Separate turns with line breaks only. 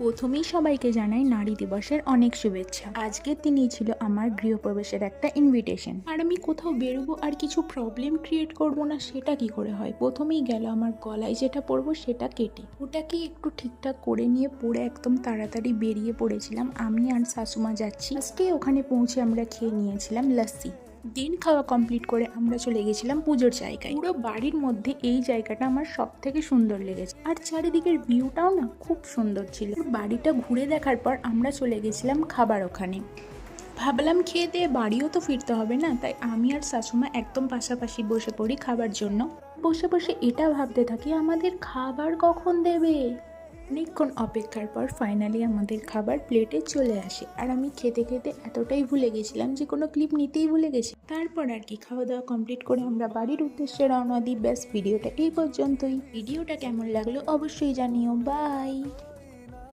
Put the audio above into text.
প্রথমেই সবাইকে জানাই নারী দিবসের অনেক শুভেচ্ছা। আজকের দিনই ছিল আমার গৃহপ্রবেশের একটা ইনভিটেশন, আর আমি কোথাও বেরোবো আর কিছু প্রবলেম ক্রিয়েট করব না সেটা কি করে হয়। প্রথমেই গেল আমার গলায় যেটা পরবো সেটা কেটে, ওটাকে একটু ঠিকঠাক করে নিয়ে পরে একদম তাড়াতাড়ি বেরিয়ে পড়েছিলাম। আমি আর শাশুমা যাচ্ছি। আজকে ওখানে পৌঁছে আমরা খেয়ে নিয়েছিলাম লাস্সি। দিন খাওয়া কমপ্লিট করে আমরা চলে গেছিলাম পুজোর জায়গায়। পুরো বাড়ির মধ্যে এই জায়গাটা আমার সব থেকে সুন্দর লেগেছে, আর চারিদিকের ভিউটাও না খুব সুন্দর ছিল। বাড়িটা ঘুরে দেখার পর আমরা চলে গেছিলাম খাবার ওখানে। ভাবলাম খেয়ে দিয়ে বাড়িও তো ফিরতে হবে না, তাই আমি আর শাশুমা একদম পাশাপাশি বসে পড়ি খাবার জন্য। বসে বসে এটা ভাবতে থাকি আমাদের খাবার কখন দেবে। অনেকক্ষণ অপেক্ষার পর ফাইনালি আমাদের খাবার প্লেটে চলে আসে, আর আমি খেতে খেতে এতটাই ভুলে গেছিলাম যে কোনো ক্লিপ নিতেই ভুলে গেছি। তারপর আর কি খাওয়া দাওয়া কমপ্লিট করে আমরা বাড়ির উদ্দেশ্যে রওনা দিই। ব্যাস, ভিডিওটা এই পর্যন্তই। ভিডিওটা কেমন লাগলো অবশ্যই জানিও। বাই।